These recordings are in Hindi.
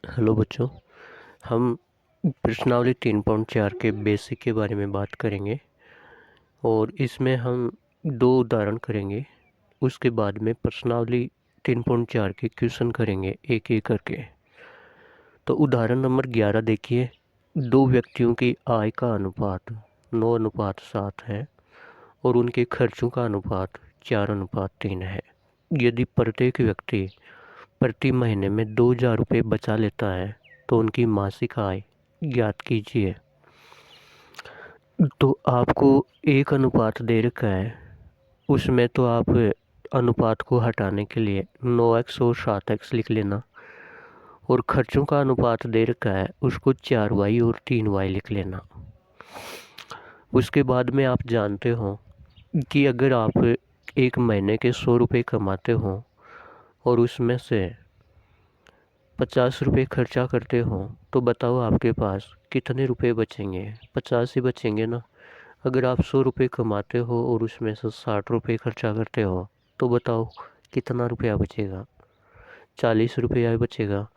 हेलो बच्चों, हम प्रश्नावली 3.4 के बेसिक के बारे में बात करेंगे और इसमें हम दो उदाहरण करेंगे। उसके बाद में प्रश्नावली 3.4 के क्वेश्चन करेंगे एक एक करके। तो उदाहरण नंबर 11 देखिए। दो व्यक्तियों की आय का अनुपात 9:7 है और उनके खर्चों का अनुपात 4:3 है। यदि प्रत्येक व्यक्ति प्रति महीने में 2,000 रुपये बचा लेता है तो उनकी मासिक आय ज्ञात कीजिए। तो आपको एक अनुपात दे रखा है, उसमें तो आप अनुपात को हटाने के लिए 9x और 7x लिख लेना, और खर्चों का अनुपात दे रखा है उसको 4y और 3y लिख लेना। उसके बाद में आप जानते हो कि अगर आप एक महीने के 100 रुपये कमाते हो और उसमें से 50 रुपये खर्चा करते हो तो बताओ आपके पास कितने रुपए बचेंगे। 50 ही बचेंगे ना। अगर आप 100 रुपये कमाते हो और उसमें से 60 रुपये खर्चा करते हो तो बताओ कितना रुपया बचेगा। 40 रुपया बचेगा।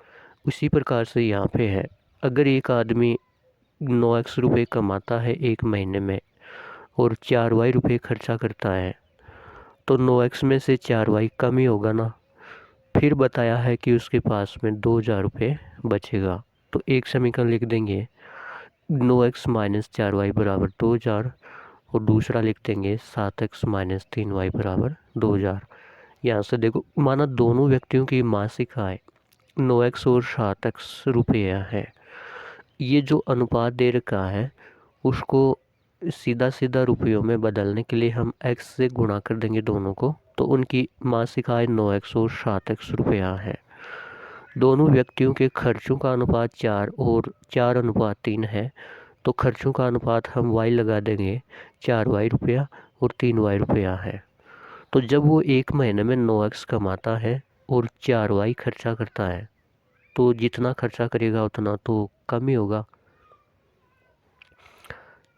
उसी प्रकार से यहाँ पे है, अगर एक आदमी 9x रुपये कमाता है एक महीने में और 4y रुपये खर्चा करता है तो 9x में से 4y कम ही होगा ना। फिर बताया है कि उसके पास में 2,000 रुपये बचेगा, तो एक समीकरण लिख देंगे 9x माइनस 4y बराबर 2,000, और दूसरा लिख देंगे 7x माइनस 3y बराबर 2,000। यहाँ से देखो, माना दोनों व्यक्तियों की मासिक आय 9x और 7x रुपया है। ये जो अनुपात दे रखा है उसको सीधा सीधा रुपयों में बदलने के लिए हम x से गुणा कर देंगे दोनों को, तो उनकी मासिक आय 9x और 7x रुपया है। दोनों व्यक्तियों के खर्चों का अनुपात 4 और 4:3 है, तो खर्चों का अनुपात हम y लगा देंगे, 4y रुपया और 3y रुपया है। तो जब वो एक महीने में 9x कमाता है और 4y खर्चा करता है तो जितना खर्चा करेगा उतना तो कम ही होगा।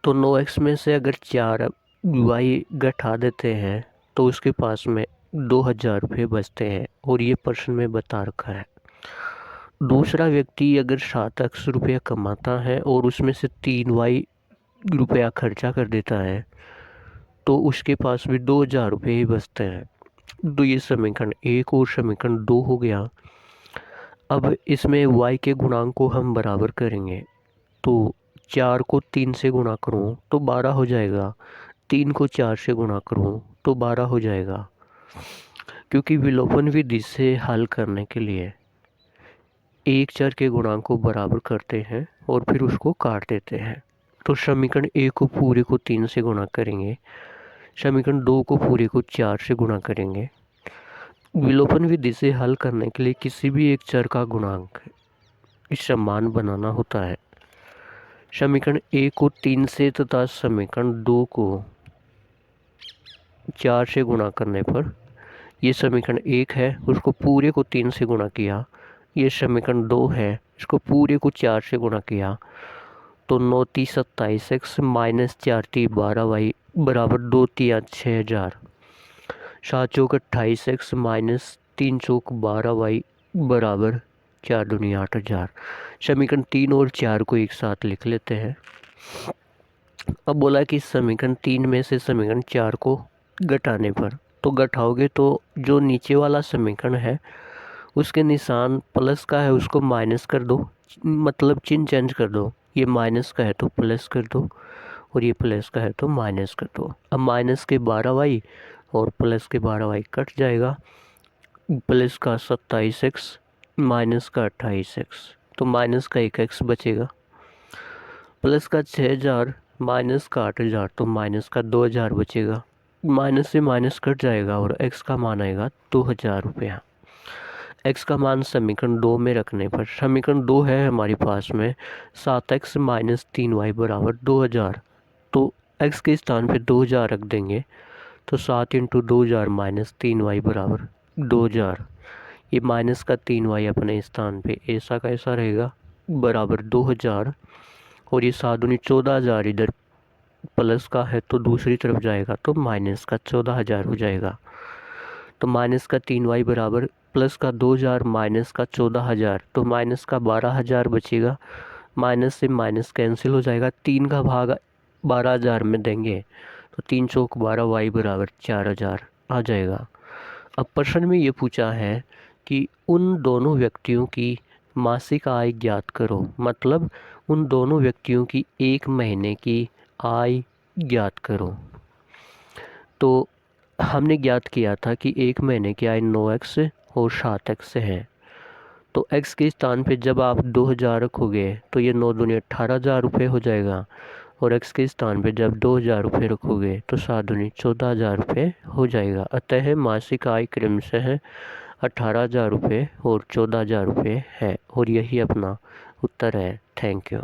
तो 9x में से अगर 4y घटा देते हैं तो उसके पास में 2,000 रुपये बचते हैं, और ये प्रश्न में बता रखा है। दूसरा व्यक्ति अगर 7x रुपया कमाता है और उसमें से 3y रुपया खर्चा कर देता है तो उसके पास भी 2,000 रुपये ही बचते हैं। तो ये समीकरण एक और समीकरण दो हो गया। अब इसमें y के गुणांक को हम बराबर करेंगे, तो 4 को 3 से गुणा करूँ तो 12 हो जाएगा, 3 को 4 से गुणा करूँ तो 12 हो जाएगा। क्योंकि विलोपन विधि से हल करने के लिए एक चर के गुणांक को बराबर करते हैं और फिर उसको काट देते हैं। तो समीकरण एक को पूरे को 3 से गुणा करेंगे, समीकरण 2 को पूरे को 4 से गुणा करेंगे। विलोपन विधि से हल करने के लिए किसी भी एक चर का गुणांक समान बनाना होता है। समीकरण 1 को 3 से तथा समीकरण 2 को 4 से गुणा करने पर ये समीकरण 1 है, उसको पूरे को 3 से गुणा किया। ये समीकरण 2 है, इसको पूरे को 4 से गुणा किया। तो 9 × 27x माइनस 4 × 12y बराबर 2 × 6,000। 7 × 28x माइनस 3 × 12y बराबर 4 दूनी 8,000। समीकरण 3 और 4 को एक साथ लिख लेते हैं। अब बोला कि समीकरण 3 में से समीकरण 4 को घटाने पर, तो घटाओगे तो जो नीचे वाला समीकरण है उसके निशान प्लस का है उसको माइनस कर दो, मतलब चिन्ह चेंज कर दो। ये माइनस का है तो प्लस कर दो और ये प्लस का है तो माइनस कर दो। अब माइनस के 12y और प्लस के 12y कट जाएगा। प्लस का 27x माइनस का 28x, तो माइनस का 1x बचेगा। प्लस का 6,000 माइनस का 8,000, तो माइनस का 2,000 बचेगा। माइनस से माइनस कट जाएगा और x का मान आएगा 2,000 रुपया। x का मान समीकरण 2 में रखने पर, समीकरण 2 है हमारे पास में 7x माइनस 3y बराबर 2,000, तो x के स्थान पे 2,000 रख देंगे, तो 7 × 2,000 माइनस 3y बराबर 2,000। ये माइनस का 3y अपने स्थान पे ऐसा का ऐसा रहेगा बराबर 2,000, और ये 7 दूनी 14,000 इधर प्लस का है तो दूसरी तरफ जाएगा तो माइनस का 14,000 हो जाएगा। तो माइनस का 3y बराबर प्लस का 2000 माइनस का 14000, तो माइनस का 12000 बचेगा। माइनस से माइनस कैंसिल हो जाएगा, 3 का भाग 12000 में देंगे तो 3 चौक 12 y बराबर 4000 आ जाएगा। अब प्रश्न में ये पूछा है कि उन दोनों व्यक्तियों की मासिक आय ज्ञात करो, मतलब उन दोनों व्यक्तियों की एक महीने की आय ज्ञात करो। तो हमने ज्ञात किया था कि एक महीने की आय 9x और 7x है। तो x के स्थान पे जब आप 2000 रखोगे तो ये 9 दूनी 18,000 रुपये हो जाएगा, और x के स्थान पे जब 2000 रुपये रखोगे तो 7 दूनी 14,000 रुपये हो जाएगा। अतः मासिक आय क्रमशः है 18,000 रुपये और 14,000 रुपये है, और यही अपना उत्तर है। Thank you.